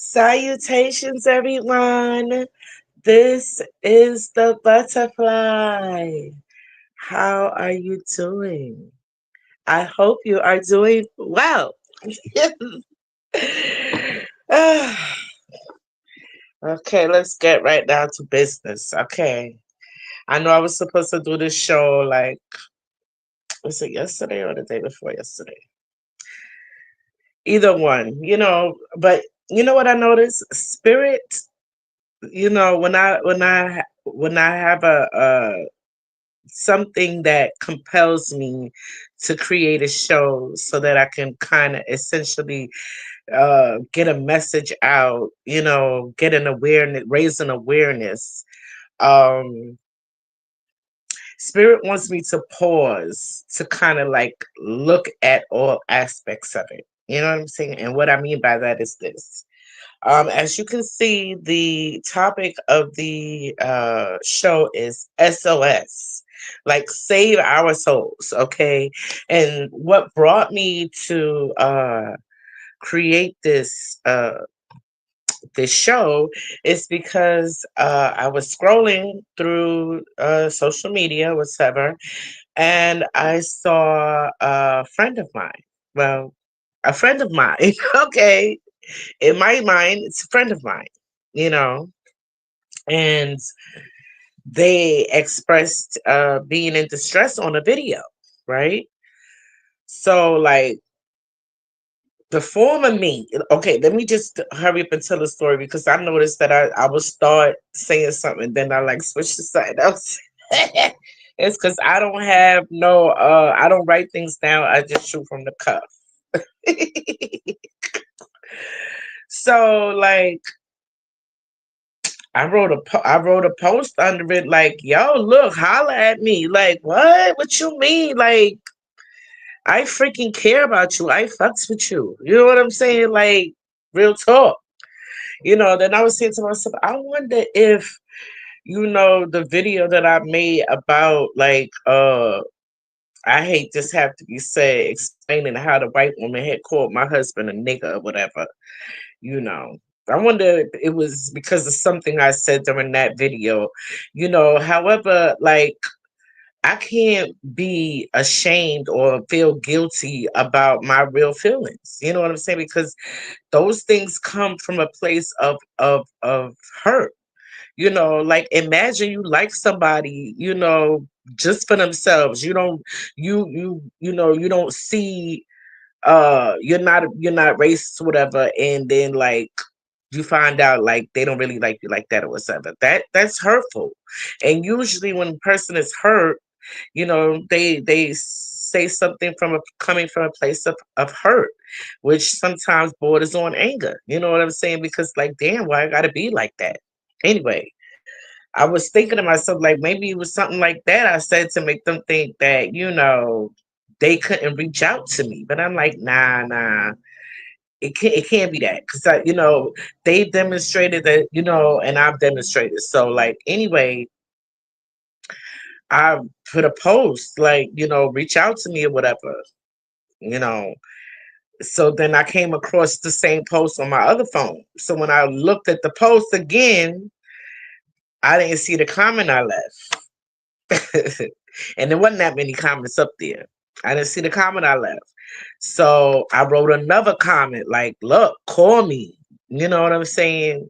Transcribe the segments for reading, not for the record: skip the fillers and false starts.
Salutations, everyone. This is the butterfly. How are you doing? I hope you are doing well. Okay, let's get right down to business. Okay. I know I was supposed to do this show like, was it yesterday or the day before yesterday? Either one, but you know what I noticed? Spirit, when I have a something that compels me to create a show so that I can kind of essentially get a message out, get an awareness, raise an awareness. Um, Spirit wants me to pause to kind of like look at all aspects of it. You know what I'm saying? And what I mean by that is this. As you can see, the topic of the show is SOS, like save our souls, okay? And what brought me to create this show is because I was scrolling through social media, whatever, and I saw a friend of mine. Well, a friend of mine, okay, in my mind, it's a friend of mine, you know, and they expressed being in distress on a video, right? So, like, the former me, okay, let me just hurry up and tell the story because I noticed that I will start saying something, then I like switch to something else. It's because I don't have no, I don't write things down, I just shoot from the cuff. So, like, I wrote a post under it like, yo, look, holla at me. Like, what? What you mean? Like, I freaking care about you. I fucks with you. You know what I'm saying? Like, real talk. Then I was saying to myself, I wonder if, the video that I made about like I hate this have to be said, explaining how the white woman had called my husband a nigga or whatever, you know. I wonder if it was because of something I said during that video. However, like, I can't be ashamed or feel guilty about my real feelings. You know what I'm saying? Because those things come from a place of hurt. Like, imagine you like somebody, just for themselves. You don't see you're not racist, whatever, and then like you find out like they don't really like you like that or whatever. That's hurtful. And usually when a person is hurt, they say something coming from a place of hurt, which sometimes borders on anger. You know what I'm saying? Because like, damn, why I gotta be like that? Anyway, I was thinking to myself, like, maybe it was something like that I said to make them think that, they couldn't reach out to me. But I'm like, nah, it can't be that. Because they've demonstrated that, and I've demonstrated. So like, anyway, I put a post like, reach out to me or whatever, you know. So then I came across the same post on my other phone. So when I looked at the post again, I didn't see the comment I left. And there wasn't that many comments up there. I didn't see the comment I left. So I wrote another comment like, look, call me. You know what I'm saying?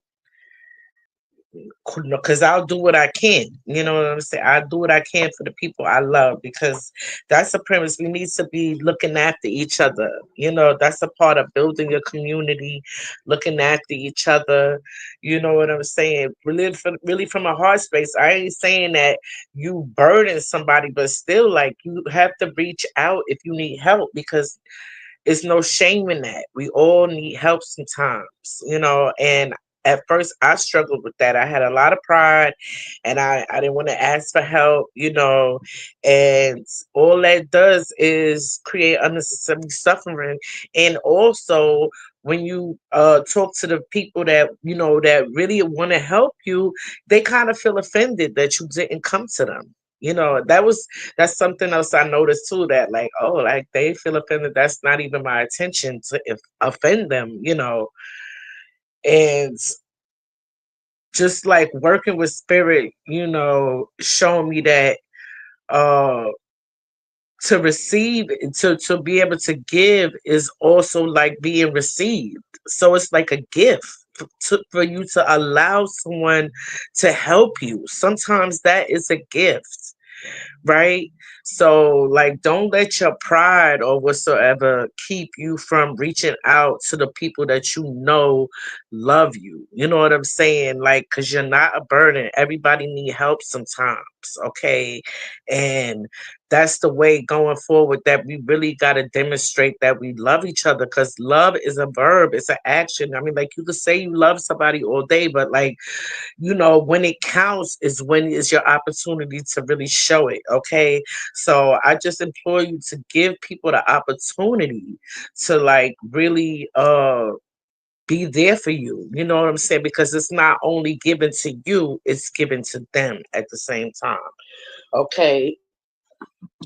Because I'll do what I can. You know what I'm saying? I'll do what I can for the people I love, because that's the premise. We need to be looking after each other. That's a part of building a community, looking after each other. You know what I'm saying? Really from a heart space. I ain't saying that you burden somebody, but still, like, you have to reach out if you need help, because it's no shame in that. We all need help sometimes, and at first I struggled with that. I had a lot of pride, and I didn't want to ask for help, and all that does is create unnecessary suffering. And also, when you talk to the people that that really want to help you, they kind of feel offended that you didn't come to them. That's something else I noticed too, that like, oh, like, they feel offended. That's not even my intention to offend them. And just like working with spirit, showing me that uh to receive, to be able to give is also like being received. So it's like a gift for you to allow someone to help you. Sometimes that is a gift, right? So, like, don't let your pride or whatsoever keep you from reaching out to the people that you know love you. You know what I'm saying? Like, because you're not a burden. Everybody need help sometimes, okay? And that's the way going forward that we really got to demonstrate that we love each other, because love is a verb, it's an action. I mean, like, you could say you love somebody all day, but like, when it counts is when is your opportunity to really show it. Okay. So I just implore you to give people the opportunity to like really be there for you. You know what I'm saying? Because it's not only given to you, it's given to them at the same time. Okay.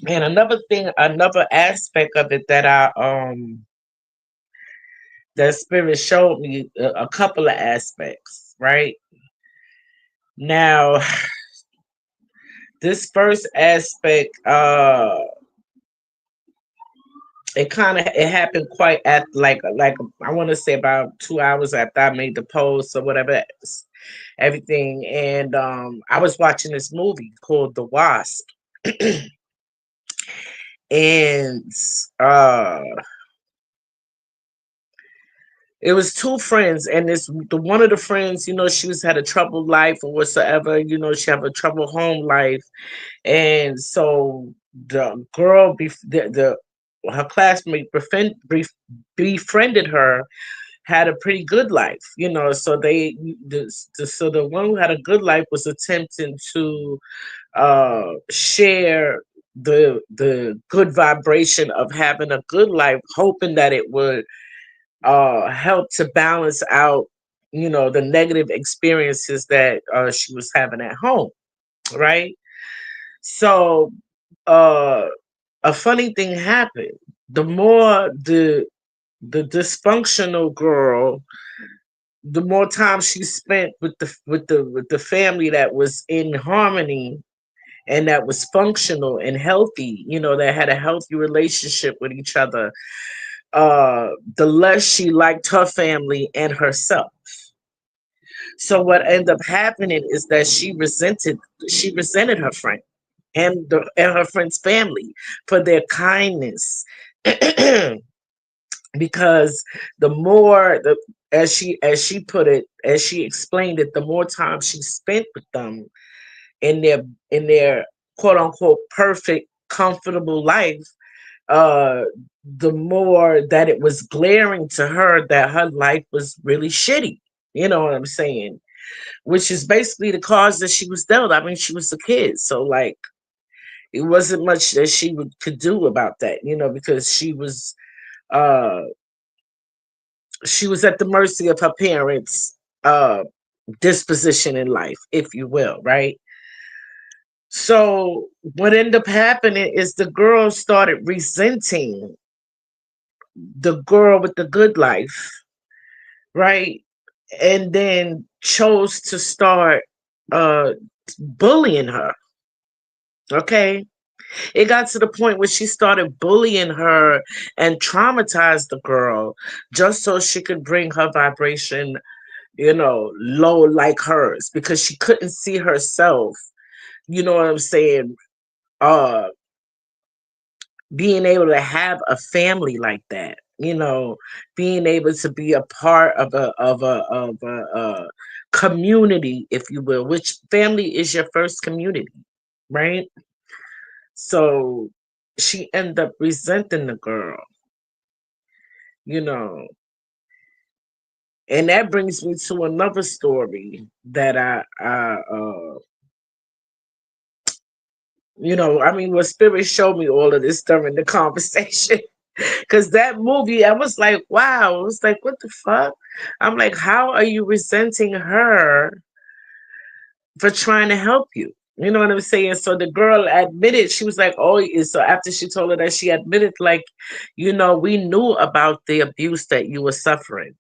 And another thing, another aspect of it that that spirit showed me, a couple of aspects, right? Now, this first aspect, it happened quite at like I want to say about 2 hours after I made the post or whatever, everything. And I was watching this movie called The Wasp, and uh, it was two friends, and the one of the friends, she was had a troubled life or whatsoever, she have a troubled home life. And so the girl, the her classmate befriended her, had a pretty good life, So so the one who had a good life was attempting to share the good vibration of having a good life, hoping that it would help to balance out, the negative experiences that she was having at home, right? So uh a funny thing happened. The more the dysfunctional girl, the more time she spent with the family that was in harmony and that was functional and healthy, that had a healthy relationship with each other, the less she liked her family and herself. So what ended up happening is that she resented her friend and her friend's family for their kindness. Because the more the as she put it, as she explained it, the more time she spent with them in their quote unquote perfect comfortable life, uh the more that it was glaring to her that her life was really shitty. You know what I'm saying? Which is basically the cause that she was dealt. I mean, she was a kid, so like it wasn't much that could do about that, because uh she was at the mercy of her parents' disposition in life, if you will, right? So what ended up happening is the girl started resenting the girl with the good life, right? And then chose to start uh bullying her. Okay. It got to the point where she started bullying her and traumatized the girl just so she could bring her vibration, low like hers, because she couldn't see herself, you know what I'm saying, uh being able to have a family like that, being able to be a part of a community, if you will, which family is your first community, right? So she ended up resenting the girl, you know. And that brings me to another story that I mean, what Spirit showed me all of this during the conversation. Because that movie, I was like, wow. I was like, what the fuck? I'm like, how are you resenting her for trying to help you? You know what I'm saying? So the girl admitted, she was like, oh, so after she told her that, she admitted, like, we knew about the abuse that you were suffering.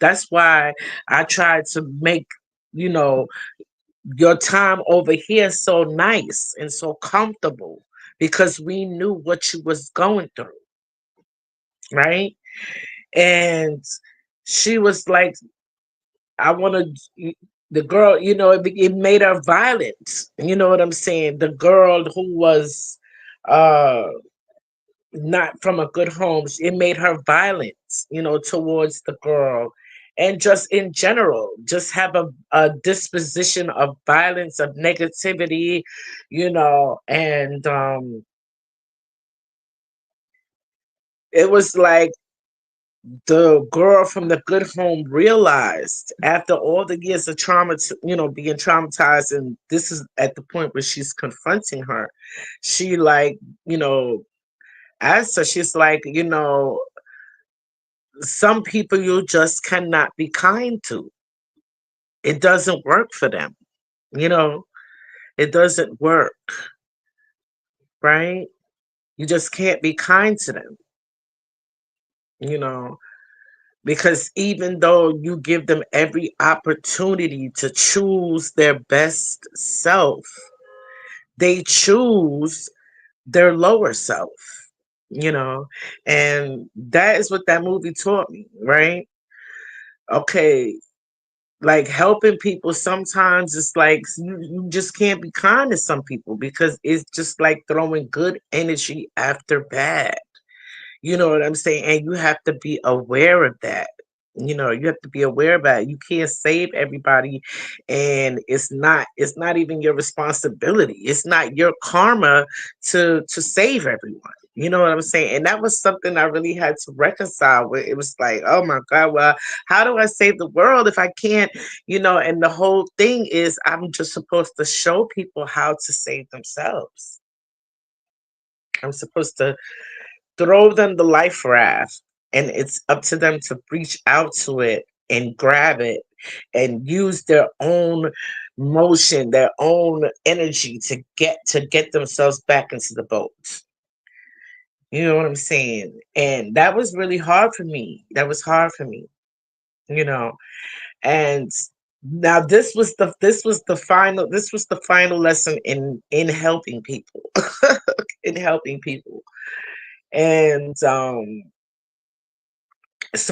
That's why I tried to make, you know, your time over here so nice and so comfortable because we knew what you was going through, right? And she was like, I want to, the girl, it made her violent. You know what I'm saying? The girl who was uh not from a good home, it made her violent, towards the girl. And just in general, just have a disposition of violence, of negativity, and it was like the girl from the good home realized after all the years of trauma, being traumatized, and this is at the point where she's confronting her. She like, you know, asked her, she's like, some people you just cannot be kind to. It doesn't work for them, you know, it doesn't work, right? You just can't be kind to them, you know. Because even though you give them every opportunity to choose their best self, they choose their lower self, you know. And that is what that movie taught me, right? Okay, like helping people sometimes it's like you just can't be kind to some people because it's just like throwing good energy after bad. You know what I'm saying? And you have to be aware of that. You have to be aware of that. You can't save everybody, and it's not even your responsibility. It's not your karma to save everyone. You know what I'm saying? And that was something I really had to reconcile with. It was like, oh my God, well, how do I save the world if I can't, and the whole thing is I'm just supposed to show people how to save themselves. I'm supposed to throw them the life raft, and it's up to them to reach out to it and grab it and use their own motion, their own energy to get themselves back into the boat. You know what I'm saying? And that was really hard for me. That was hard for me, you know. And now this was the final lesson in helping people. In helping people. And so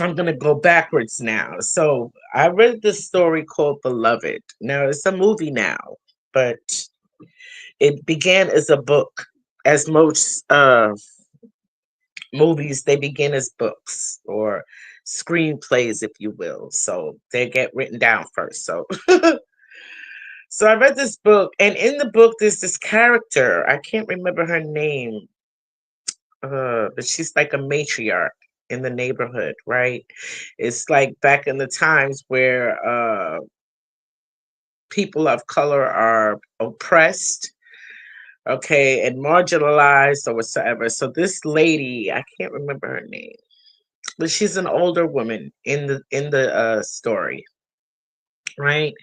I'm gonna go backwards now. So I read this story called Beloved. Now it's a movie now, but it began as a book. As most movies, they begin as books or screenplays, if you will. So they get written down first. So I read this book, and in the book, there's this character. I can't remember her name, but she's like a matriarch in the neighborhood, right? It's like back in the times where people of color are oppressed, okay, and marginalized or whatsoever. So this lady, I can't remember her name, but she's an older woman in the story, right?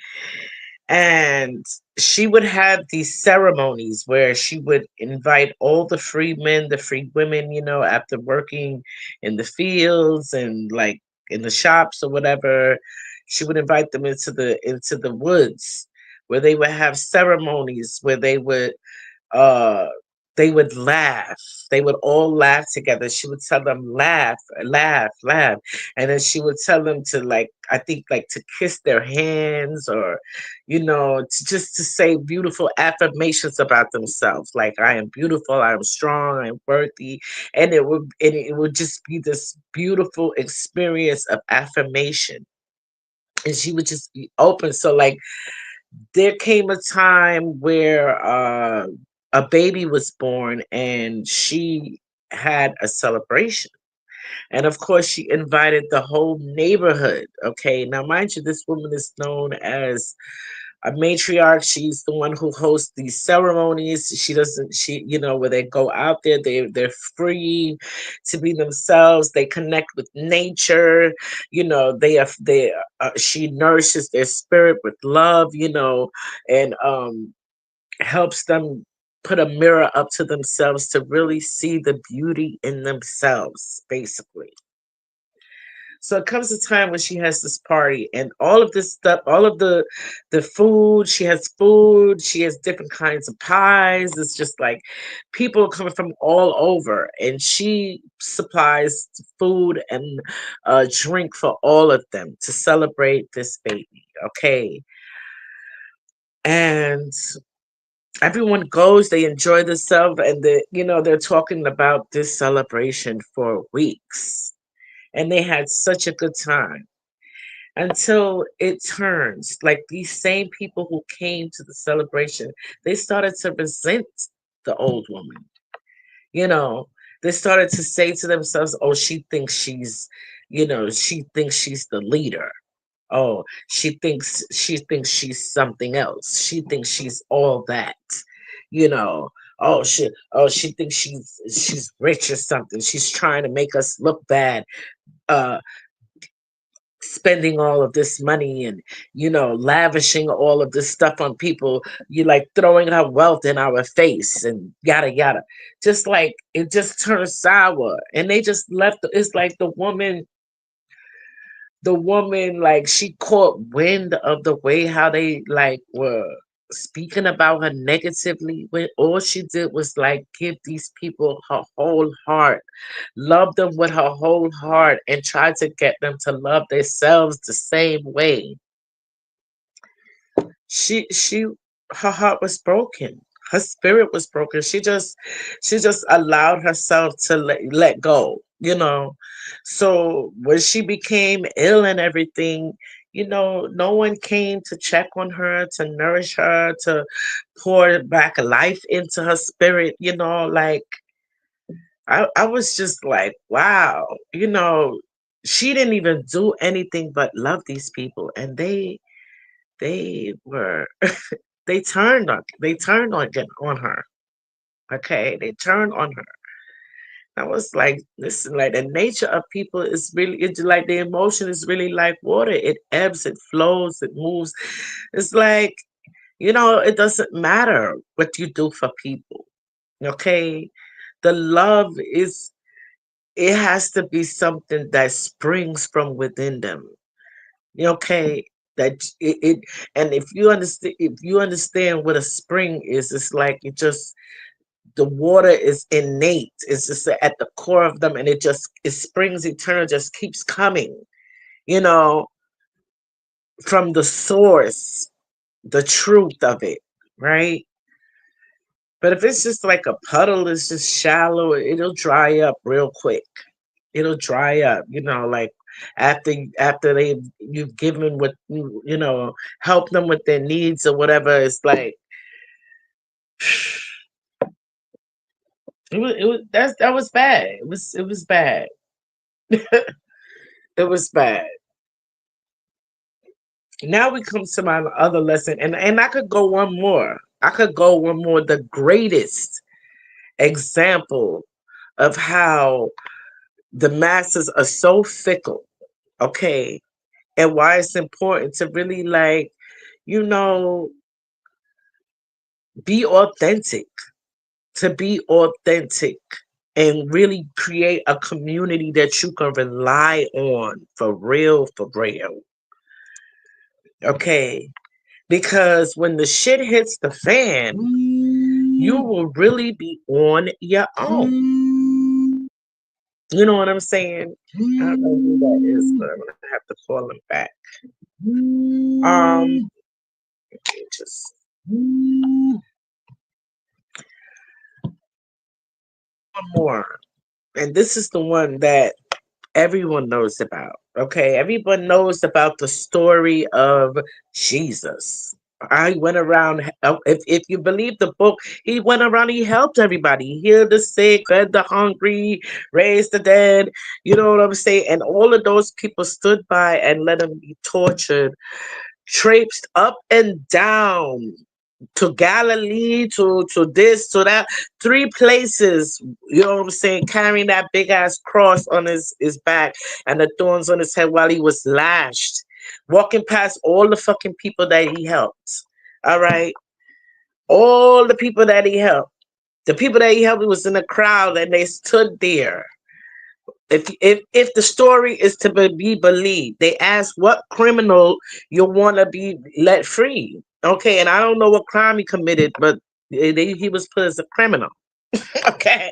And she would have these ceremonies where she would invite all the free men, the free women, after working in the fields and like in the shops or whatever. She would invite them into the woods where they would have ceremonies where uh they would laugh. They would all laugh together. She would tell them laugh, laugh, laugh. And then she would tell them to, like, I think, like, to kiss their hands, or just to say beautiful affirmations about themselves, like I am beautiful, I am strong, I am worthy. And it would just be this beautiful experience of affirmation. And she would just be open. So, like, there came a time where a baby was born and she had a celebration. And of course, she invited the whole neighborhood. Okay. Now, mind you, this woman is known as a matriarch. She's the one who hosts these ceremonies. She doesn't, where they go out there, they're free to be themselves. They connect with nature. She nourishes their spirit with love, and helps them put a mirror up to themselves to really see the beauty in themselves, basically. So it comes a time when she has this party and all of this stuff, all of the food, she has food, she has different kinds of pies. It's just like people coming from all over, and she supplies food and drink for all of them to celebrate this baby. Okay. And everyone goes, they enjoy themselves, and they're talking about this celebration for weeks. And they had such a good time until it turns like these same people who came to the celebration, they started to resent the old woman. You know, they started to say to themselves, oh, she thinks she's the leader. Oh, she thinks she's something else. She thinks she's all that. You know, she thinks she's rich or something. She's trying to make us look bad. Uh spending all of this money and lavishing all of this stuff on people, you like throwing her wealth in our face and yada yada, just like it just turned sour and they just left. It's like the woman, like she caught wind of the way how they like were speaking about her negatively, when all she did was like give these people her whole heart, love them with her whole heart, and try to get them to love themselves the same way. She her heart was broken, her spirit was broken. She just allowed herself to let go, so when she became ill and everything, no one came to check on her, to nourish her, to pour back life into her spirit, like I was just like, wow, she didn't even do anything but love these people, and they were they turned on her. Okay, they turned on her. I was like, listen, like the nature of people is really, it's like the emotion is really like water. It ebbs, it flows, it moves. It's like, it doesn't matter what you do for people. Okay. The love is, it has to be something that springs from within them. Okay. That it and if you understand what a spring is, it's like the water is innate. It's just at the core of them, and it springs eternal, just keeps coming, you know, from the source, the truth of it, right? But if it's just like a puddle, it's just shallow, it'll dry up real quick. It'll dry up, like after you've given what help them with their needs or whatever. It's like that was bad. It was bad. It was bad. Now we come to my other lesson, and I could go one more. I could go one more. The greatest example of how the masses are so fickle, okay, and why it's important to really like, you know, be authentic, to be authentic and really create a community that you can rely on for real, for real. Okay. Because when the shit hits the fan, you will really be on your own. You know what I'm saying? I don't know who that is, but I'm gonna have to call him back. Just one more. And this is the one that everyone knows about. Okay, everyone knows about the story of Jesus. I went around. If you believe the book, he went around. He helped everybody. He healed the sick, fed the hungry, raised the dead. You know what I'm saying? And all of those people stood by and let him be tortured, traipsed up and down to Galilee, to this, to that, three places, you know what I'm saying, carrying that big ass cross on his back and the thorns on his head while he was lashed, walking past all the fucking people that he helped. All right. All the people that he helped. The people that he helped was in the crowd and they stood there If the story is to be believed, they ask what criminal you want to be let free. Okay, and I don't know what crime he committed, but he was put as a criminal. Okay,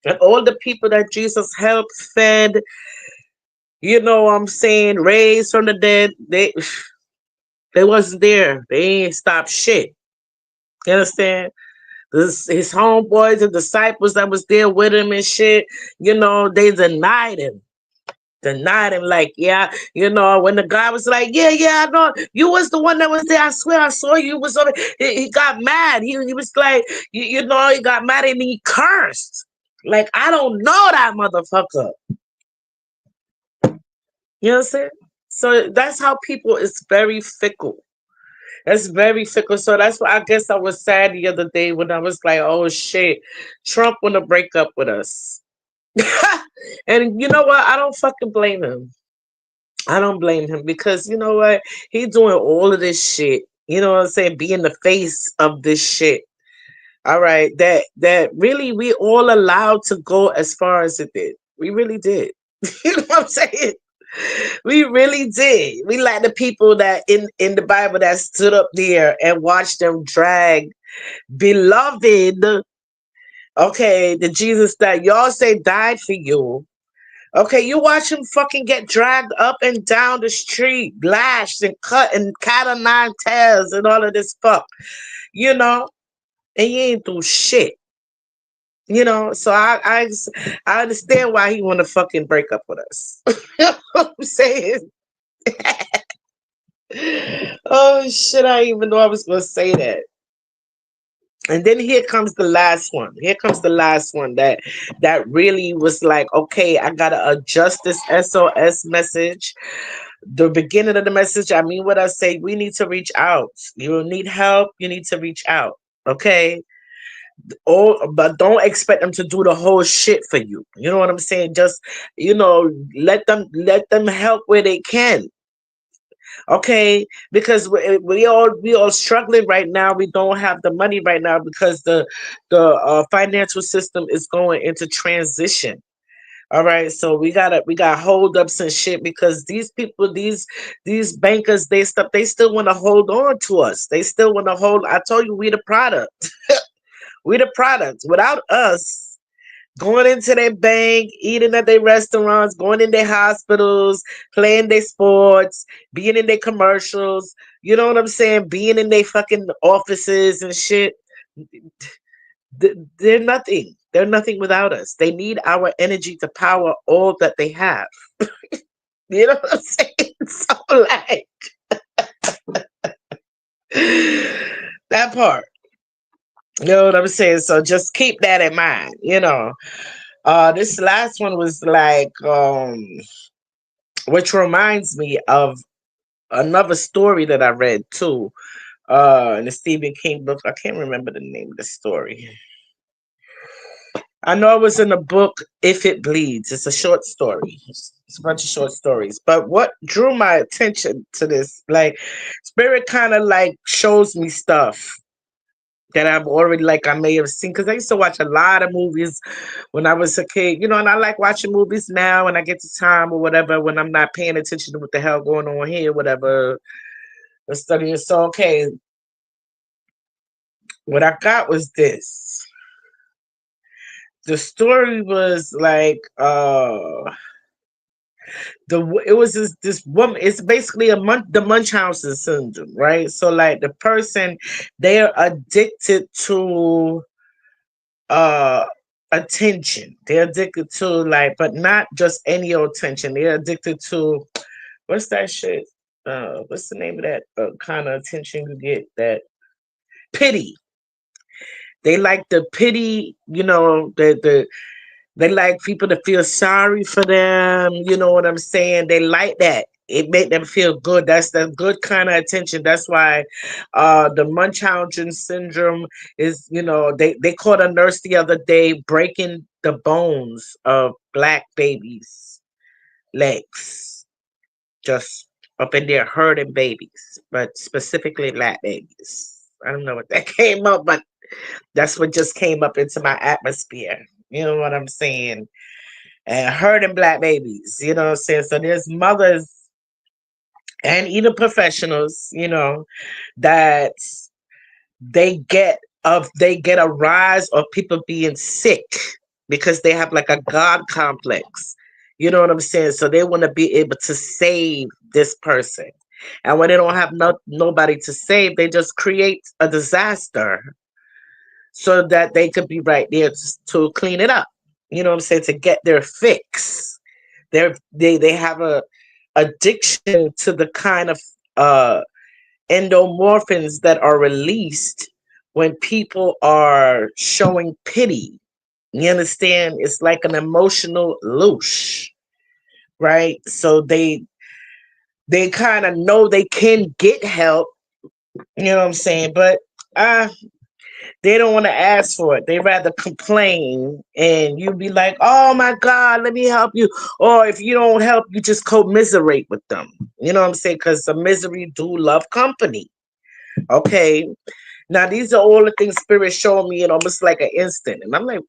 and all the people that Jesus helped, fed, you know what I'm saying, raised from the dead, they wasn't there. They ain't stopped shit. You understand? His homeboys and disciples that was there with him and shit, you know, they denied him, like, yeah, you know, when the guy was like, yeah, I know you was the one that was there, I swear I saw you was over. He got mad. He was like, you know, he got mad and he cursed, like, I don't know that motherfucker. You know what I'm saying? So that's how people is very fickle. That's very fickle. So that's why I guess I was sad the other day when I was like, oh shit, Trump wanna break up with us. And you know what, I don't fucking blame him. I don't blame him, because you know what? He doing all of this shit. You know what I'm saying? Being the face of this shit. All right. That really we all allowed to go as far as it did. We really did. You know what I'm saying? We really did. We like the people that in the Bible that stood up there and watched them drag beloved. Okay, the Jesus that y'all say died for you. Okay, you watch him fucking get dragged up and down the street, lashed and cut and cat o' nine tails and all of this fuck, you know, and he ain't do shit, you know. So I understand why he want to fucking break up with us. You know what I'm saying? Oh shit! I didn't even know I was gonna say that. And then here comes the last one. Here comes the last one that really was like, okay, I gotta adjust this SOS message. The beginning of the message, I mean what I say, we need to reach out. You need help, you need to reach out. Okay. Oh, but don't expect them to do the whole shit for you. You know what I'm saying? Just, you know, let them help where they can. Okay, because we all struggling right now. We don't have the money right now because the financial system is going into transition. All right, so we got holdups and shit because these people, these bankers, they still want to hold on to us. They still want to hold. I told you, we the product. We the product. Without us going into their bank, eating at their restaurants, going in their hospitals, playing their sports, being in their commercials. You know what I'm saying? Being in their fucking offices and shit. They're nothing. They're nothing without us. They need our energy to power all that they have. You know what I'm saying? So like that part. You know what I'm saying? So just keep that in mind. You know. This last one was like, which reminds me of another story that I read too. In the Stephen King book. I can't remember the name of the story. I know it was in the book If It Bleeds. It's a short story. It's a bunch of short stories. But what drew my attention to this, like, Spirit kind of like shows me stuff that I've already, like, I may have seen, because I used to watch a lot of movies when I was a kid, you know, and I like watching movies now when I get the time or whatever, when I'm not paying attention to what the hell going on here, whatever, studying. So okay, what I got was this. The story was like, it was this woman. It's basically the Munchausen syndrome, right? So like the person, they are addicted to uh attention. They're addicted to, like, but not just any old attention. They're addicted to, what's that shit? What's the name of that kind of attention you get? That pity. They like the pity, you know, they like people to feel sorry for them. You know what I'm saying? They like that. It make them feel good. That's the good kind of attention. That's why the Munchausen syndrome is, you know, they caught a nurse the other day breaking the bones of black babies' legs. Just up in there hurting babies, but specifically black babies. I don't know what that came up, but that's what just came up into my atmosphere. You know what I'm saying? and hurting black babies. You know what I'm saying? So there's mothers and even professionals, that they get a rise of people being sick because they have like a God complex. You know what I'm saying? So they want to be able to save this person. And when they don't have nobody to save, they just create a disaster so that they could be right there to clean it up. You know what I'm saying? To get their fix. They have a addiction to the kind of uh endomorphins that are released when people are showing pity. You understand? It's like an emotional loosh, right? So they kind of know they can get help, you know what I'm saying? But uh they don't want to ask for it. They rather complain, and you be like, "Oh my God, let me help you." Or if you don't help, you just commiserate with them. You know what I'm saying? Because the misery do love company. Okay. Now these are all the things Spirit showed me in almost like an instant, and I'm like,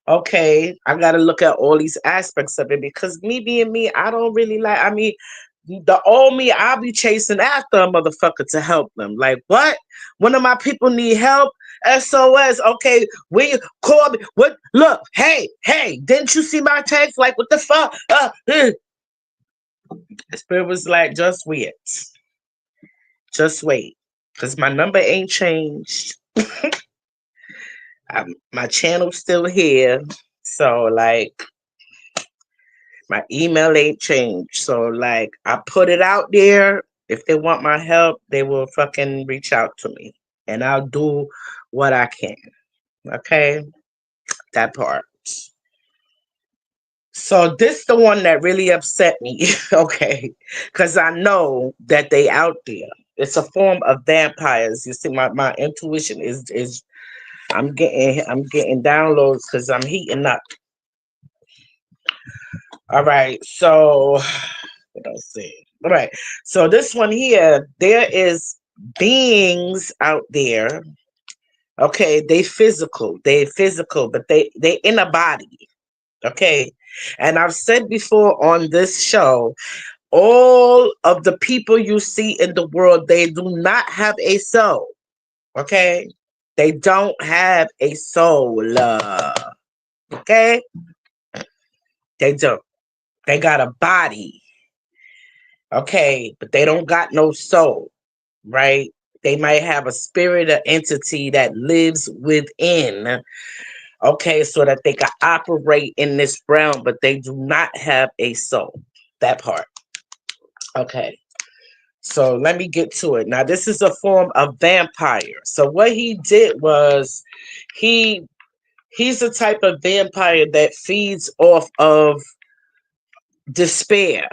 okay, I got to look at all these aspects of it because me being me, I don't really like. I mean, the old me, I'll be chasing after a motherfucker to help them. Like what? One of my people need help. S.O.S. Okay, will you call me? What? Look, hey, didn't you see my text? Like what the fuck? Spirit was like, just wait, cause my number ain't changed. My channel's still here. So like my email ain't changed. So like I put it out there. If they want my help, they will fucking reach out to me. And I'll do what I can. Okay? That part. So this the one that really upset me. Okay. Cause I know that they out there. It's a form of vampires. You see, my intuition is I'm getting downloads because I'm heating up. All right, so what else say? All right, so this one here, there is beings out there. Okay, they physical, but they in a body. Okay, and I've said before on this show, all of the people you see in the world, they do not have a soul. Okay, they don't have a soul. Okay, they don't. They got a body. Okay, but they don't got no soul, right? They might have a spirit or entity that lives within, okay, so that they can operate in this realm, but they do not have a soul. That part. Okay. So let me get to it. Now, this is a form of vampire. So what he did was he he's a type of vampire that feeds off of despair.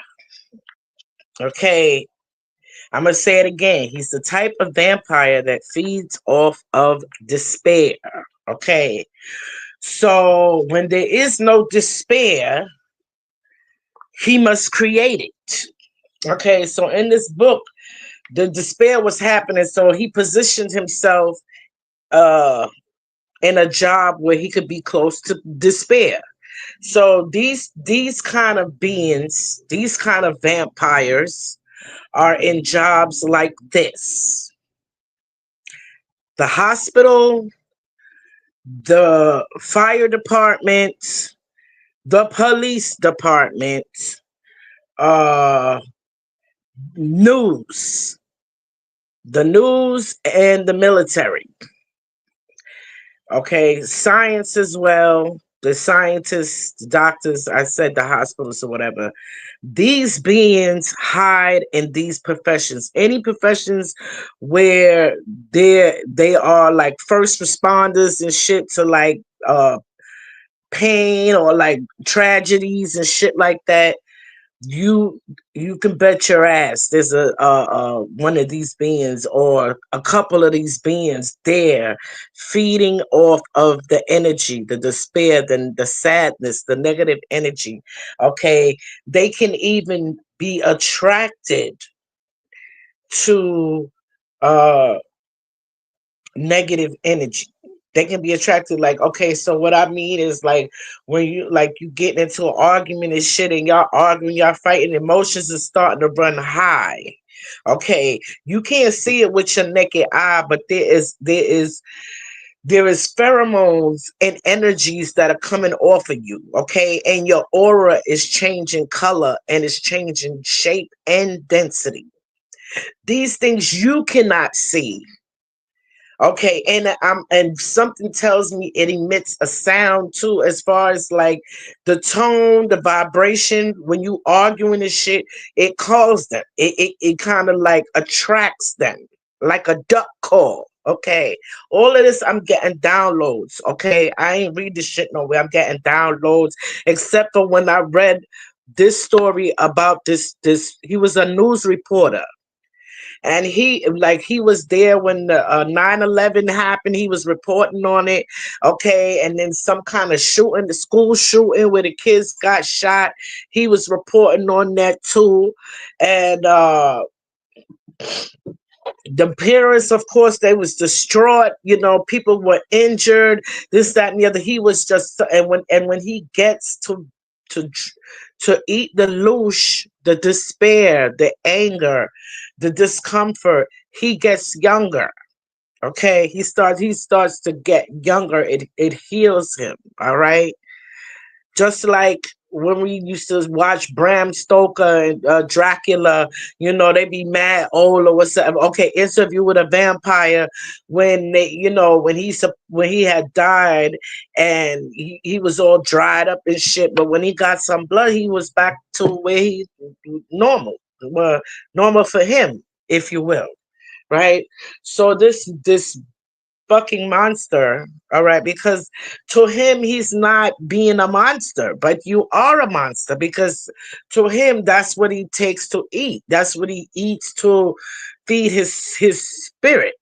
Okay. I'm going to say it again. He's the type of vampire that feeds off of despair. Okay. So when there is no despair, he must create it. Okay. So in this book, the despair was happening. So he positioned himself uh, in a job where he could be close to despair. So these kind of beings, these kind of vampires are in jobs like this: the hospital, the fire department, the police department, uh, news, the news and the military. Okay, science as well. The scientists, the doctors, I said the hospitals or whatever. These beings hide in these professions. Any professions where they are like first responders and shit to like pain or like tragedies and shit like that, you you can bet your ass there's a one of these beings or a couple of these beings there feeding off of the energy, the despair, the sadness, the negative energy. Okay, they can even be attracted to uh negative energy. They can be attracted. Like, okay, so what I mean is like when you like you getting into an argument and shit, and y'all arguing, y'all fighting, emotions is starting to run high. Okay, you can't see it with your naked eye, but there is pheromones and energies that are coming off of you, okay? And your aura is changing color and it's changing shape and density. These things you cannot see. Okay, and something tells me it emits a sound too, as far as like the tone, the vibration. When you arguing this shit, it calls them. It kind of like attracts them, like a duck call. Okay, all of this I'm getting downloads. Okay, I ain't read this shit nowhere. I'm getting downloads, except for when I read this story about this. He was a news reporter, and he was there when the 9/11 happened. He was reporting on it. Okay, and then some kind of shooting, the school shooting where the kids got shot, he was reporting on that too. And the parents, of course, they was distraught. People were injured, this, that, and the other. He was just, and when he gets to to eat the louche, the despair, the anger, the discomfort, he gets younger. Okay, he starts to get younger. It heals him. All right, just like when we used to watch Bram Stoker and Dracula, they be mad old or whatever. Okay, Interview with a Vampire, when when he had died and he was all dried up and shit, but when he got some blood, he was back to where he normal, well, normal for him, if you will, right? So this fucking monster, all right, because to him he's not being a monster, but you are a monster, because to him that's what he takes to eat, that's what he eats to feed his spirit,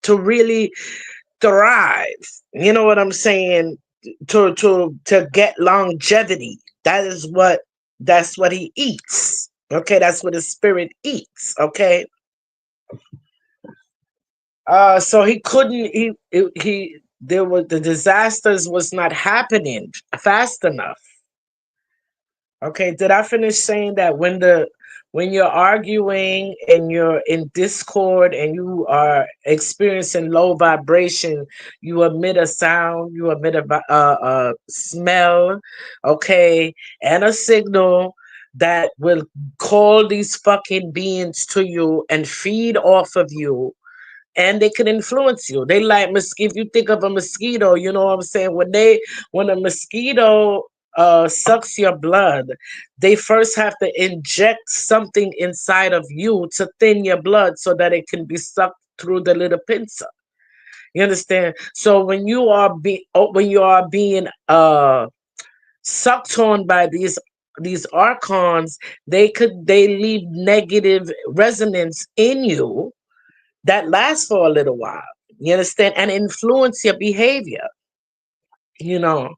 to really thrive. You know what I'm saying? To get longevity. That's what he eats. Okay, that's what his spirit eats. Okay, so he couldn't. He there were the disasters was not happening fast enough. Okay, did I finish saying that when you're arguing and you're in discord and you are experiencing low vibration, you emit a sound, you emit a smell, okay, and a signal that will call these fucking beings to you and feed off of you, and they can influence you. They like if you think of a mosquito, you know what I'm saying? When a mosquito sucks your blood, they first have to inject something inside of you to thin your blood so that it can be sucked through the little pincer. You understand? So when you are being sucked on by these archons, they leave negative resonance in you that lasts for a little while. You understand? And influence your behavior, you know.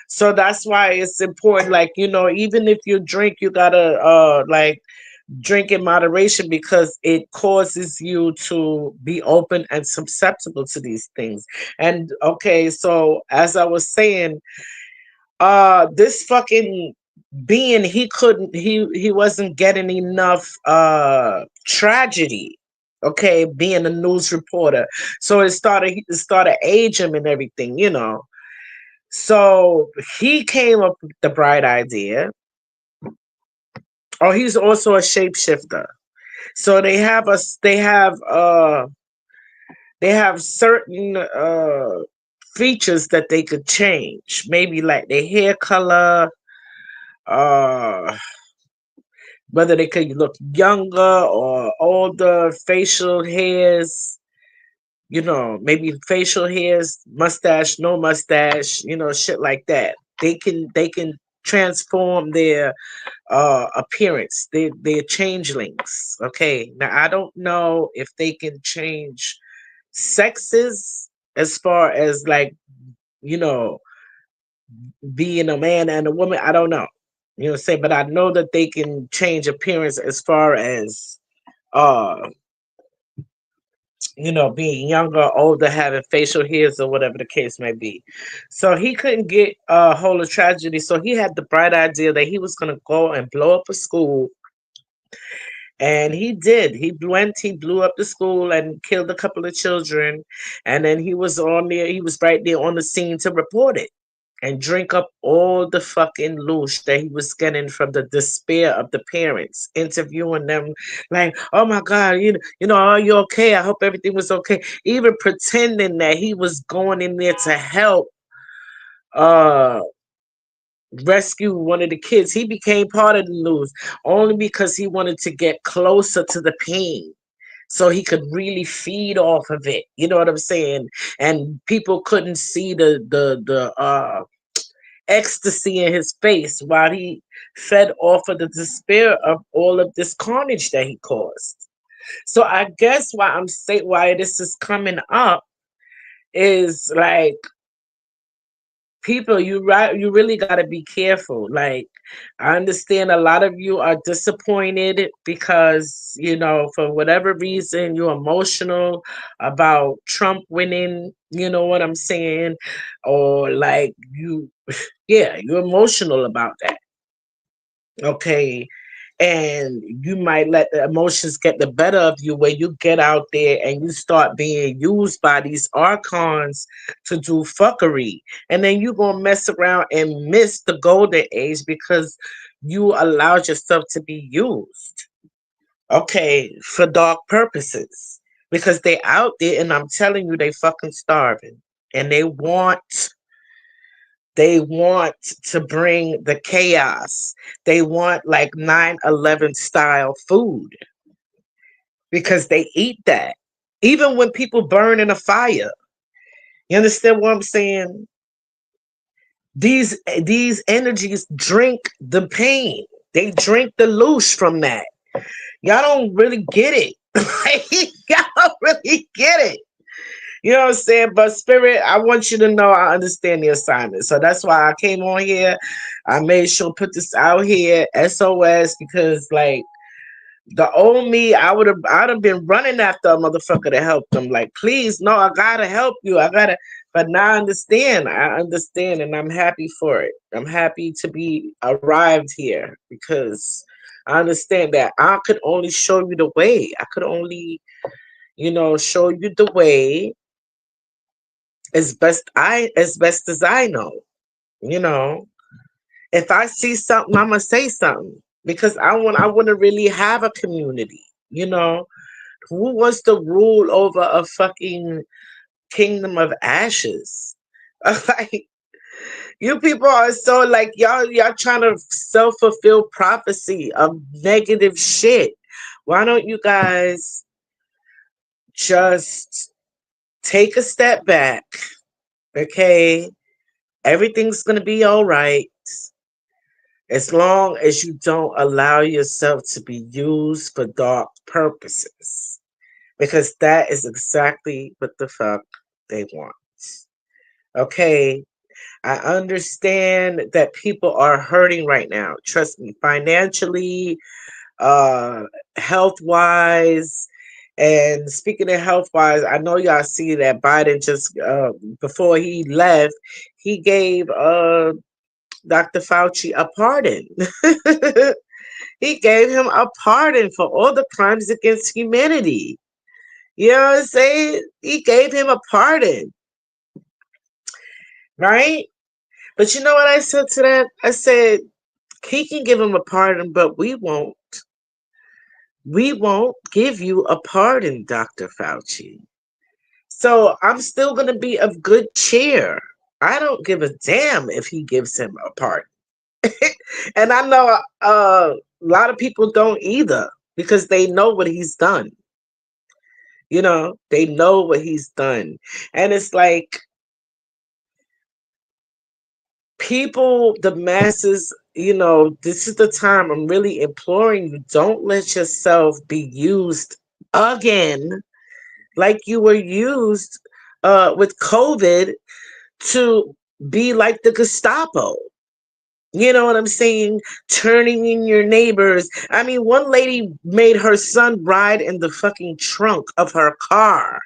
So that's why it's important. Like, even if you drink, you gotta like drink in moderation, because it causes you to be open and susceptible to these things. And okay, so as I was saying, this fucking being, he wasn't getting enough tragedy, okay, being a news reporter. So it started age him and everything. So he came up with the bright idea. Oh, he's also a shapeshifter. So they have certain features that they could change, maybe like their hair color, uh whether they could look younger or older, facial hairs, maybe facial hairs, mustache, no mustache, shit like that. They can transform their appearance. They're changelings. Okay. Now I don't know if they can change sexes, as far as like, you know, being a man and a woman. I don't know. Say, but I know that they can change appearance as far as uh being younger, older, having facial hairs or whatever the case may be. So he couldn't get a hold of tragedy. So he had the bright idea that he was going to go and blow up a school. And he did. He blew up the school and killed a couple of children. And then he was right there on the scene to report it and drink up all the fucking loosh that he was getting from the despair of the parents, interviewing them like, "Oh my God, are you okay? I hope everything was okay." Even pretending that he was going in there to help uh rescue one of the kids. He became part of the news only because he wanted to get closer to the pain so he could really feed off of it. You know what I'm saying? And people couldn't see the ecstasy in his face while he fed off of the despair of all of this carnage that he caused. So I guess why this is coming up is like, people, you really got to be careful. Like, I understand a lot of you are disappointed because, for whatever reason, you're emotional about Trump winning, you know what I'm saying? Or like yeah, you're emotional about that. Okay. And you might let the emotions get the better of you, where you get out there and you start being used by these archons to do fuckery. And then you're going to mess around and miss the golden age because you allowed yourself to be used. Okay. For dark purposes. Because they out there, and I'm telling you, they fucking starving. And they want to bring the chaos. They want like 9/11 style food because they eat that. Even when people burn in a fire. You understand what I'm saying? These energies drink the pain. They drink the loose from that. Y'all don't really get it. Y'all don't really get it. You know what I'm saying? But Spirit, I want you to know I understand the assignment. So that's why I came on here. I made sure to put this out here, SOS, because like the old me, I'd have been running after a motherfucker to help them. Like, please, no, I gotta help you. But now I understand. I understand, and I'm happy for it. I'm happy to be arrived here because I understand that I could only show you the way. I could only, show you the way as best as I know. You know, if I see something, I'm gonna say something because I want to really have a community. You know, who wants to rule over a fucking kingdom of ashes? Like, you people are so like, y'all trying to self fulfill prophecy of negative shit. Why don't you guys just take a step back? Okay, everything's gonna be all right as long as you don't allow yourself to be used for dark purposes. Because that is exactly what the fuck they want. Okay. I understand that people are hurting right now. Trust me, financially, uh, health wise. And speaking of health wise, I know y'all see that Biden just before he left, he gave Dr. Fauci a pardon. He gave him a pardon for all the crimes against humanity. You know what I'm saying? He gave him a pardon, right? But you know what I said to that? I said, he can give him a pardon, but we won't. We won't give you a pardon, Dr. Fauci. So I'm still going to be of good cheer. I don't give a damn if he gives him a pardon. And I know a lot of people don't either because they know what he's done. They know what he's done. And it's like, people, the masses, this is the time I'm really imploring you, don't let yourself be used again like you were used with COVID to be like the Gestapo. You know what I'm saying? Turning in your neighbors. I mean, one lady made her son ride in the fucking trunk of her car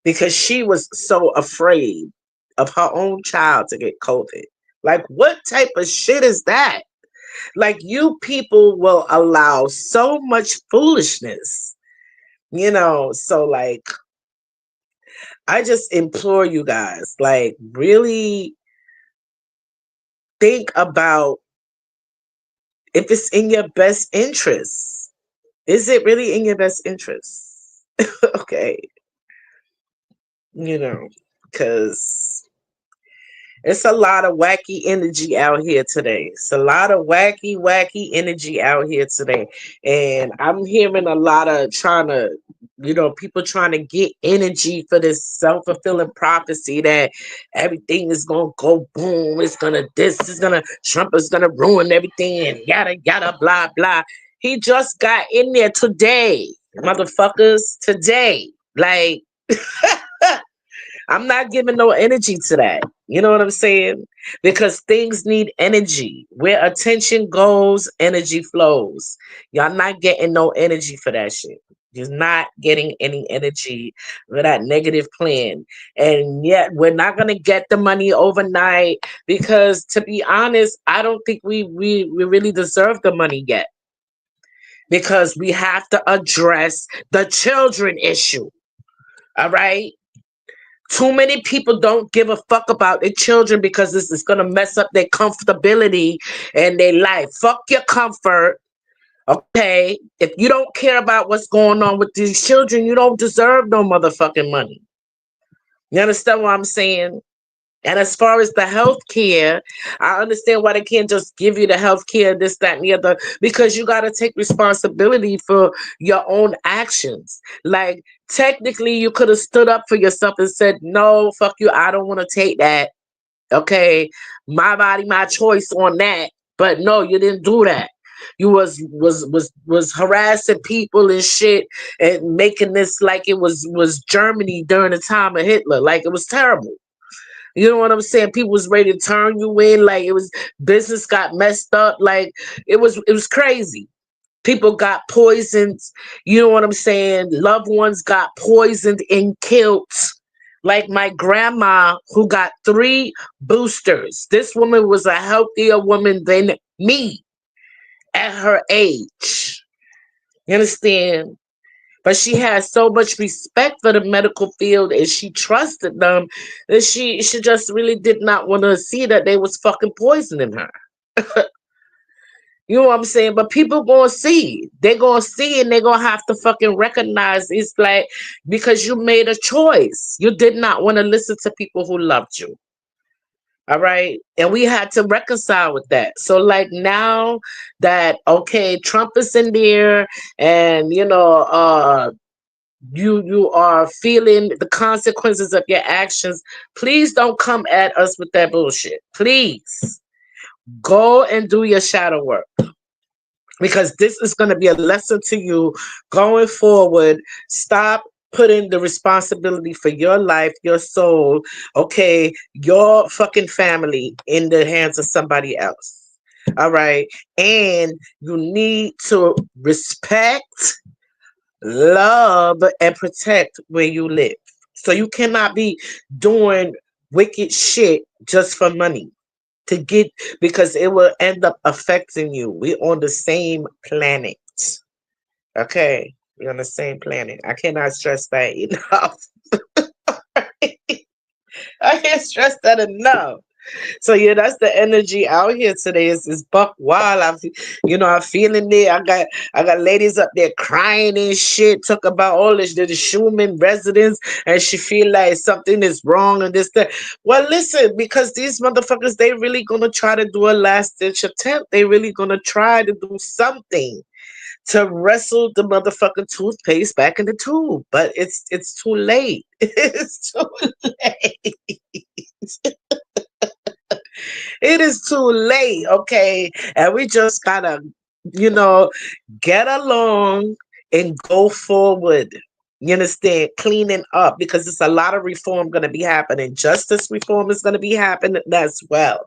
because she was so afraid of her own child to get COVID. Like, what type of shit is that? Like, you people will allow so much foolishness, you know? So, like, I just implore you guys, like, really think about if it's in your best interest. Is it really in your best interest? Okay, you know, because it's a lot of wacky energy out here today. It's a lot of wacky energy out here today. And I'm hearing a lot of trying to, people trying to get energy for this self fulfilling prophecy that everything is going to go boom. Trump is going to ruin everything and yada, yada, blah, blah. He just got in there today, motherfuckers, today. Like, I'm not giving no energy to that. You know what I'm saying? Because things need energy. Where attention goes, energy flows. Y'all not getting no energy for that shit. You're not getting any energy for that negative plan. And yet we're not gonna get the money overnight because to be honest, I don't think we really deserve the money yet. Because we have to address the children issue. All right. Too many people don't give a fuck about their children because this is going to mess up their comfortability and their life. Fuck your comfort. Okay. If you don't care about what's going on with these children, you don't deserve no motherfucking money. You understand what I'm saying? And as far as the health care, I understand why they can't just give you the health care, this, that, and the other, because you got to take responsibility for your own actions. Like, technically, you could have stood up for yourself and said, no, fuck you, I don't want to take that. Okay, my body, my choice on that. But no, you didn't do that. You was harassing people and shit and making this like it was Germany during the time of Hitler. Like, it was terrible. You know what I'm saying? People was ready to turn you in. Like, it was business got messed up. Like, it was crazy. People got poisoned. You know what I'm saying? Loved ones got poisoned and killed. Like my grandma who got 3 boosters. This woman was a healthier woman than me at her age. You understand? But she had so much respect for the medical field and she trusted them that she just really did not want to see that they was fucking poisoning her. You know what I'm saying? But people gonna see. They're gonna see and they're gonna have to fucking recognize it's like because you made a choice. You did not want to listen to people who loved you. All right. And we had to reconcile with that. So like now that okay, Trump is in there and you are feeling the consequences of your actions, please don't come at us with that bullshit. Please go and do your shadow work because this is going to be a lesson to you going forward. Stop putting the responsibility for your life, your soul, okay, your fucking family in the hands of somebody else. All right. And you need to respect, love, and protect where you live. So you cannot be doing wicked shit just for money to get because it will end up affecting you. We're on the same planet. Okay. We're on the same planet. I cannot stress that enough. I can't stress that enough. So yeah, that's the energy out here today. Is buck wild. I'm feeling it. I got ladies up there crying and shit. Talk about all this the Schumann residence, and she feel like something is wrong and this that. Well, listen, because these motherfuckers, they really gonna try to do a last ditch attempt. They really gonna try to do something to wrestle the motherfucking toothpaste back in the tube. But it's too late. It's too late. It is too late, okay? And we just gotta, you know, get along and go forward. You understand? Cleaning up, because there's a lot of reform going to be happening. Justice reform is going to be happening as well.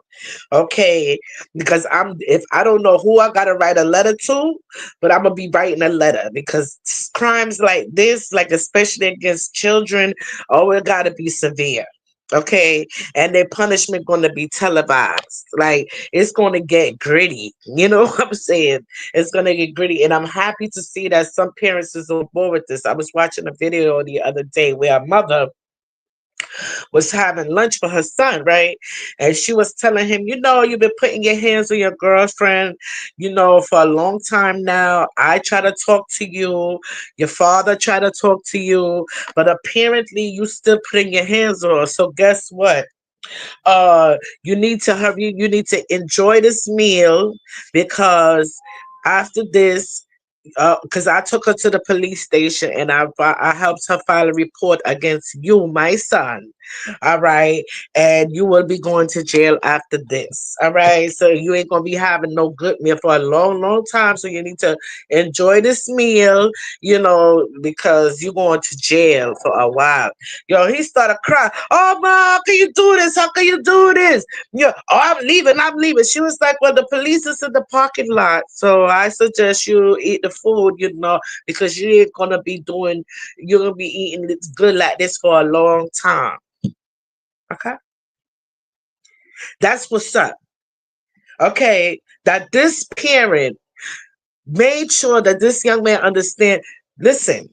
Okay, because if I don't know who I got to write a letter to, but I'm gonna be writing a letter because crimes like this, like especially against children, oh, it got to be severe. Okay, and their punishment going to be televised. Like it's going to get gritty. You know what I'm saying? It's going to get gritty, and I'm happy to see that some parents is on board with this. I was watching a video the other day where a mother was having lunch for her son, right? And she was telling him, you know, you've been putting your hands on your girlfriend, you know, for a long time now. I try to talk to you. Your father tried to talk to you, but apparently you still putting your hands on her. So guess what? You need to hurry. You need to enjoy this meal because after this, because I took her to the police station and I helped her file a report against you, my son. All right, and you will be going to jail after this. All right, so you ain't gonna be having no good meal for a long, long time. So you need to enjoy this meal, you know, because you're going to jail for a while. Yo, he started crying. Oh, mom, how can you do this? How can you do this? Yeah, oh, I'm leaving. I'm leaving. She was like, well, the police is in the parking lot, so I suggest you eat the food, you know, because you ain't gonna be doing, you're gonna be eating this good like this for a long time. Okay, that's what's up. Okay, that this parent made sure that this young man understand. Listen,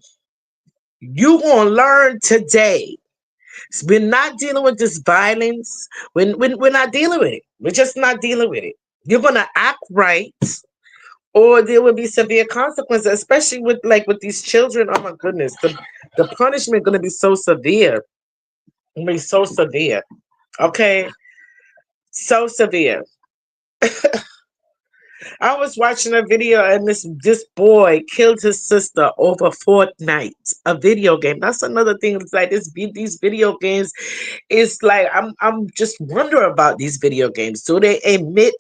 you gonna learn today. We're not dealing with this violence. We're not dealing with it. We're just not dealing with it. You're gonna act right, or there will be severe consequences, especially with with these children. Oh my goodness, the punishment gonna be so severe. It's gonna be so severe. Okay, so severe. I was watching a video and this boy killed his sister over Fortnite, a video game. That's another thing. It's like these video games. It's like I'm just wondering about these video games. Do they emit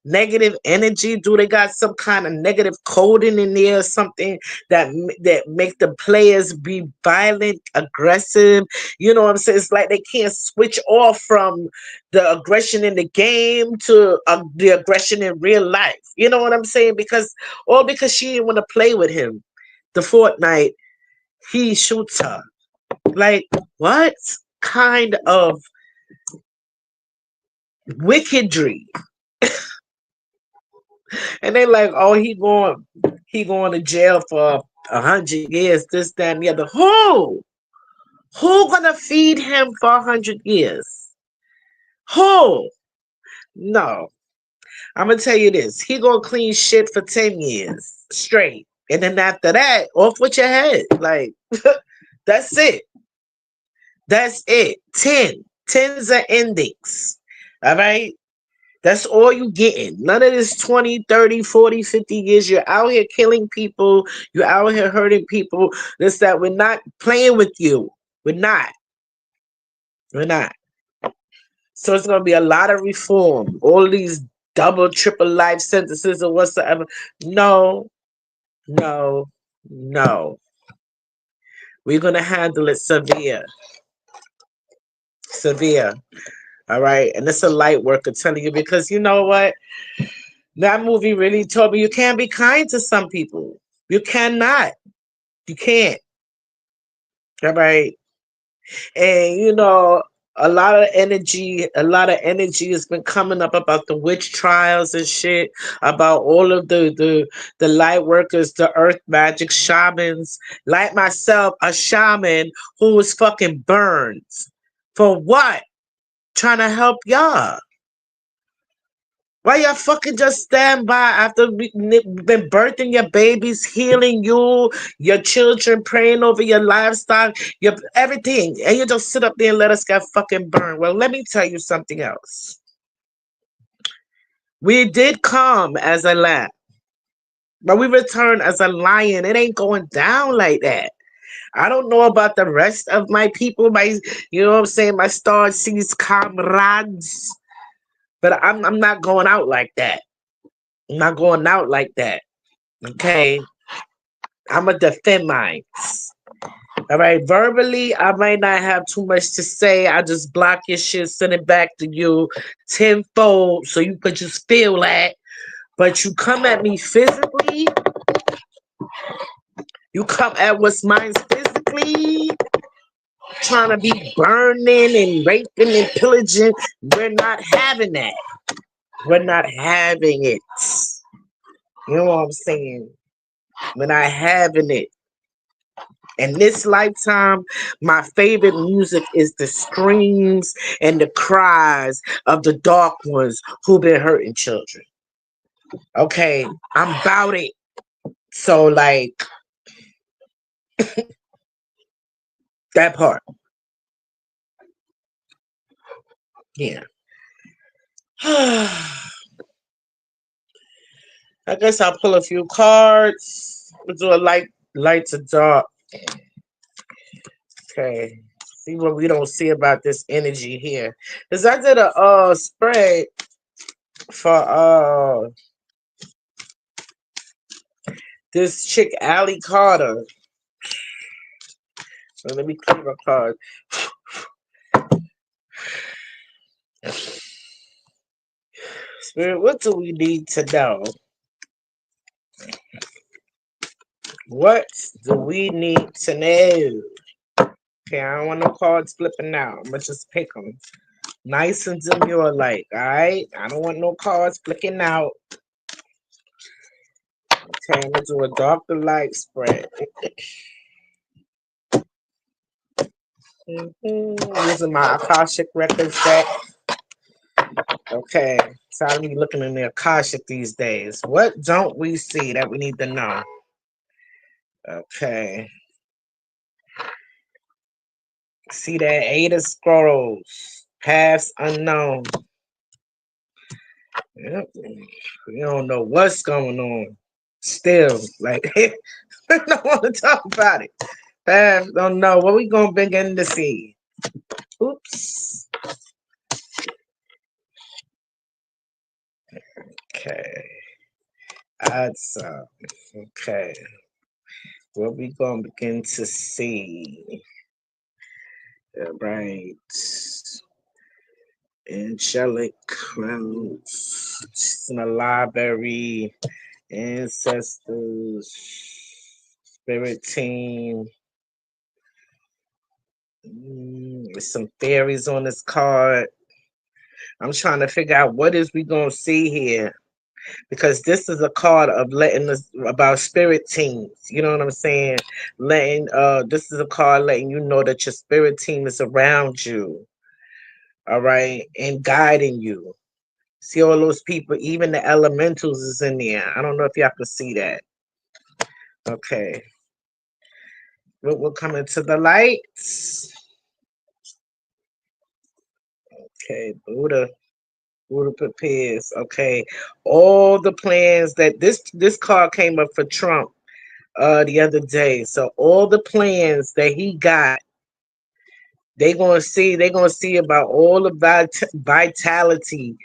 negative energy? Do they got some kind of negative coding in there or something that make the players be violent, aggressive? You know what I'm saying? It's like they can't switch off from the aggression in the game to the aggression in real life. You know what I'm saying? Because she didn't want to play with him. The Fortnite, he shoots her. Like, what kind of wickedry? And they like, oh, he going to jail for 100 years, this, that, and the other. Who gonna feed him for 100 years? Who? No. I'm gonna tell you this. He gonna clean shit for 10 years straight. And then after that, off with your head. Like, that's it. That's it. 10. Tens are endings. All right? That's all you getting. None of this 20, 30, 40, 50 years. You're out here killing people. You're out here hurting people. This, that. We're not playing with you. We're not. We're not. So it's going to be a lot of reform. All these double, triple life sentences or whatsoever. No, no, no. We're going to handle it severe. Severe. All right. And it's a light worker telling you because you know what? That movie really told me you can't be kind to some people. You cannot. You can't. All right. And you know, a lot of energy has been coming up about the witch trials and shit, about all of the light workers, the earth magic shamans, like myself, a shaman who was fucking burned. For what? Trying to help y'all. Why y'all fucking just stand by after been birthing your babies, healing you, your children, praying over your livestock, your everything, and you just sit up there and let us get fucking burned? Well, let me tell you something else. We did come as a lamb, but we return as a lion. It ain't going down like that. I don't know about the rest of my people, you know what I'm saying, my Star Seas comrades, but I'm not going out like that. I'm not going out like that. Okay, I'm gonna defend mine. All All right, verbally, I might not have too much to say. I just block your shit, send it back to you tenfold so you could just feel that. But you come at me physically, you come at what's mine physically, trying to be burning and raping and pillaging. We're not having that. We're not having it. You know what I'm saying? We're not having it. In this lifetime, my favorite music is the screams and the cries of the dark ones who been hurting children. Okay, I'm about it. So like that part. Yeah. I guess I'll pull a few cards. We'll do a light to dark. Okay. See what we don't see about this energy here. Cause I did a spread for this chick Allie Carter. So let me clear my card. Spirit, what do we need to know? What do we need to know? Okay, I don't want no cards flipping out. I'm gonna just pick them. Nice and demure like, alright? I don't want no cards flicking out. Okay, I'm gonna do a darker light spread. Using my Akashic Records deck. Okay, so I be looking in the Akashic these days. What don't we see that we need to know? Okay. See that Eight of Scrolls. Paths unknown. Yep. We don't know what's going on. Still, like, I don't want to talk about it. Paths don't know. What we gonna begin to see? Oops. Okay. Okay. What we gonna begin to see? Right. Angelic crowns in the library, ancestors, spirit team. There's some theories on this card. I'm trying to figure out what is we gonna see here, because this is a card of letting us about spirit teams. You know what I'm saying? Letting this is a card letting you know that your spirit team is around you. All right, and guiding you. See all those people, even the elementals is in there. I don't know if y'all can see that. Okay. We're coming to the lights. Okay, Buddha prepares. Okay. All the plans that this card came up for Trump the other day. So all the plans that he got, they're gonna see about all the vitality,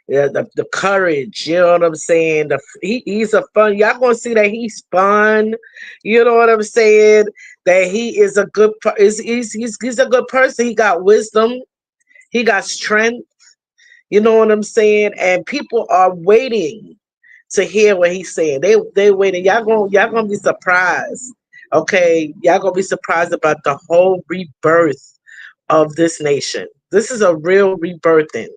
the courage, you know what I'm saying? He's a fun, y'all gonna see that he's fun, you know what I'm saying? That he is a good he's a good person. He got wisdom, he got strength, you know what I'm saying? And people are waiting to hear what he's saying. They waiting. Y'all gonna be surprised. Okay, y'all gonna be surprised about the whole rebirth of this nation. This is a real rebirthing.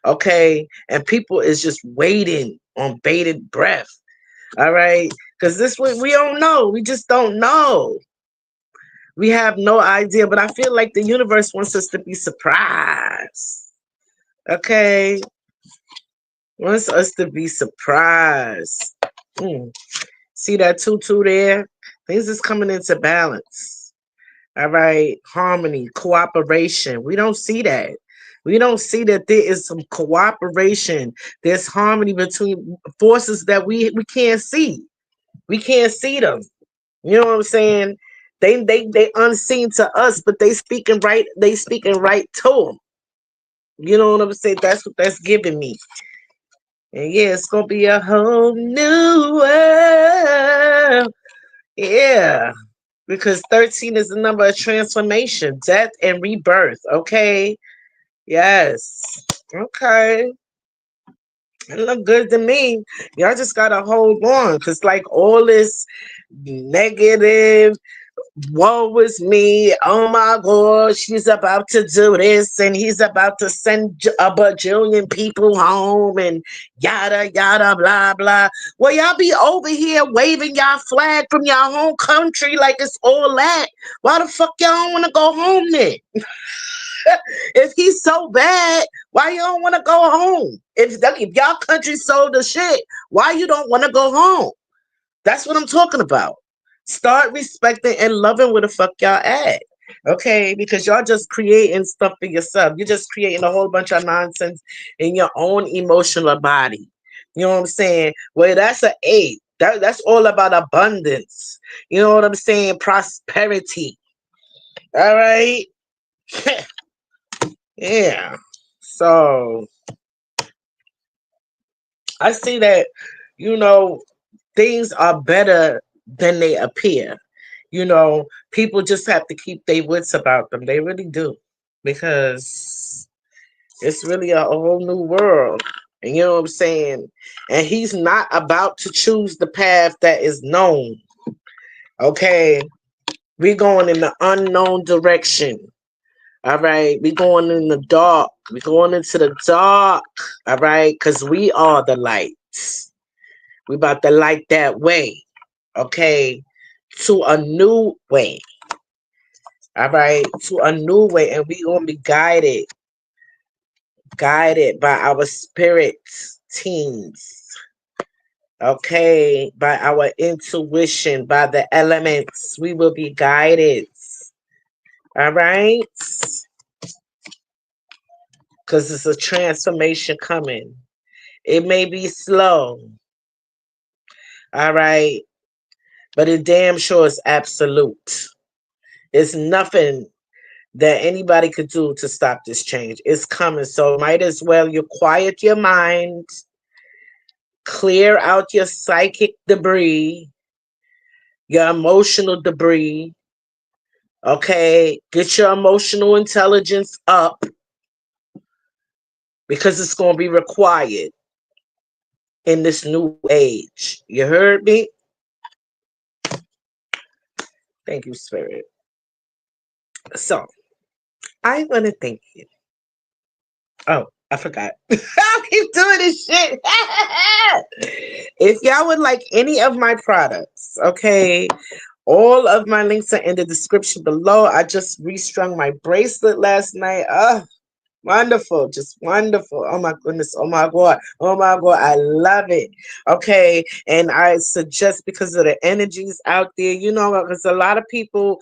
Okay, and people is just waiting on bated breath. All right, because this we don't know. We just don't know. We have no idea. But I feel like the universe wants us to be surprised. Okay, wants us to be surprised. See that tutu there? Things is coming into balance. All right, harmony, cooperation. We don't see that. We don't see that there is some cooperation. There's harmony between forces that we can't see. We can't see them. You know what I'm saying? They unseen to us, but they speaking right. They speaking right to them. You know what I'm saying? That's what that's giving me. And yeah, it's gonna be a whole new world. Yeah. because 13 is the number of transformation, death, and rebirth. Okay. Yes. Okay. It look good to me. Y'all just gotta hold on, cause like all this negative, woe was me. Oh my God, she's about to do this, and he's about to send a bajillion people home, and yada yada blah blah. Well, y'all be over here waving y'all flag from y'all home country like it's all that. Why the fuck y'all don't want to go home then? If he's so bad, why you don't want to go home? If y'all country sold the shit, why you don't want to go home? That's what I'm talking about. Start respecting and loving where the fuck y'all at. Okay, because y'all just creating stuff for yourself. You're just creating a whole bunch of nonsense in your own emotional body. You know what I'm saying? Well, that's an eight. That's all about abundance. You know what I'm saying? Prosperity. All right. Yeah. So I see that, you know, things are better than they appear. You know, people just have to keep their wits about them. They really do. Because it's really a whole new world. And you know what I'm saying? And he's not about to choose the path that is known. Okay. We're going in the unknown direction. All right. We're going in the dark. We're going into the dark. All right. Because we are the lights. We about to light that way. Okay. To a new way. All right. To a new way. And we going to be guided by our spirit teams. Okay. By our intuition, by the elements. We will be guided. All right. Because it's a transformation coming. It may be slow. All right. But it damn sure is absolute. It's nothing that anybody could do to stop this change. It's coming. So might as well you quiet your mind, clear out your psychic debris, your emotional debris. Okay. Get your emotional intelligence up because it's going to be required in this new age. You heard me? Thank you, Spirit. So I'm going to thank you. Oh, I forgot. I keep doing this shit. If y'all would like any of my products, okay, all of my links are in the description below. I just restrung my bracelet last night. Oh, wonderful. Just wonderful. Oh my goodness. Oh my God. Oh my God. I love it. Okay. And I suggest because of the energies out there, you know, because a lot of people,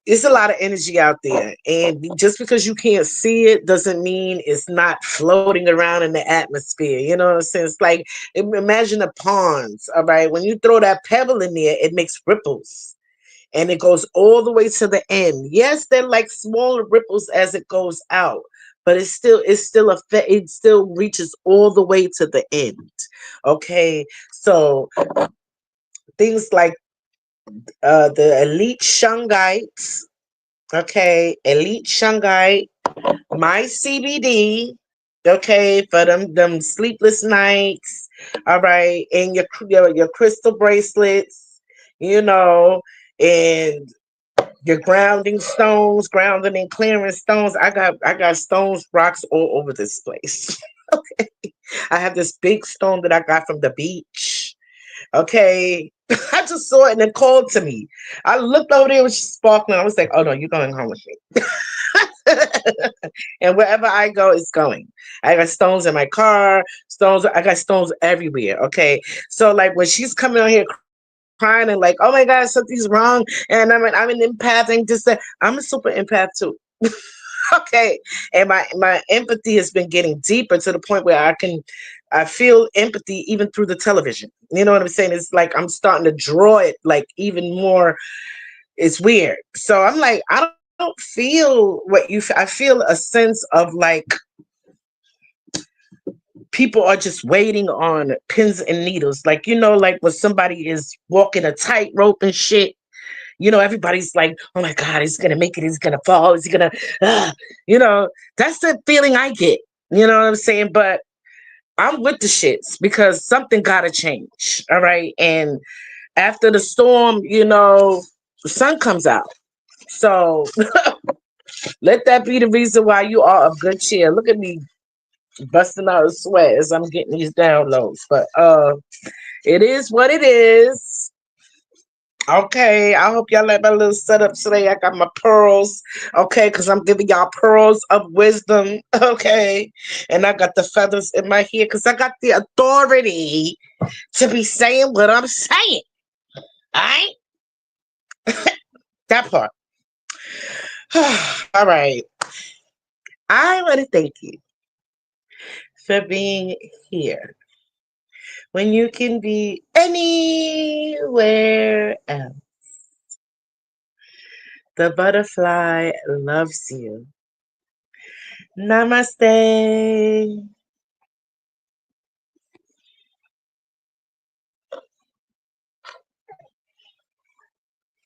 it's a lot of energy out there, and just because you can't see it doesn't mean it's not floating around in the atmosphere. You know what I'm saying? It's like, imagine a pond. All right, when you throw that pebble in there, it makes ripples and it goes all the way to the end. Yes, they're like smaller ripples as it goes out, but it still reaches all the way to the end. Okay, so things like the elite shungite. Okay, elite shungite, my CBD. Okay, for them sleepless nights. All right, and your crystal bracelets. You know, and your grounding stones, grounding and clearing stones. I got stones, rocks all over this place. Okay, I have this big stone that I got from the beach. Okay. I just saw it and it called to me. I looked over there, it was sparkling. I was like, oh no, you're going home with me. And wherever I go, it's going. I got stones in my car, I got stones everywhere. Okay. So like when she's coming on here crying and like, oh my God, something's wrong. And I'm an empath and just that I'm a super empath too. Okay. And my empathy has been getting deeper to the point where I feel empathy even through the television. You know what I'm saying? It's like I'm starting to draw it like even more. It's weird. So I'm like, I don't feel what you I feel a sense of like people are just waiting on pins and needles. Like, you know, like when somebody is walking a tightrope and shit. Everybody's like, oh my God, he's gonna make it, he's gonna fall, he's gonna, uh, that's the feeling I get. You know what I'm saying? But I'm with the shits because something gotta change. All right. And after the storm, the sun comes out. So let that be the reason why you are of good cheer. Look at me busting out a sweat as I'm getting these downloads. But it is what it is. Okay, I hope y'all like my little setup today. I got my pearls, okay, because I'm giving y'all pearls of wisdom, okay, and I got the feathers in my hair because I got the authority to be saying what I'm saying. All right, that part. All right, I want to thank you for being here when you can be anywhere else. The butterfly loves you. Namaste.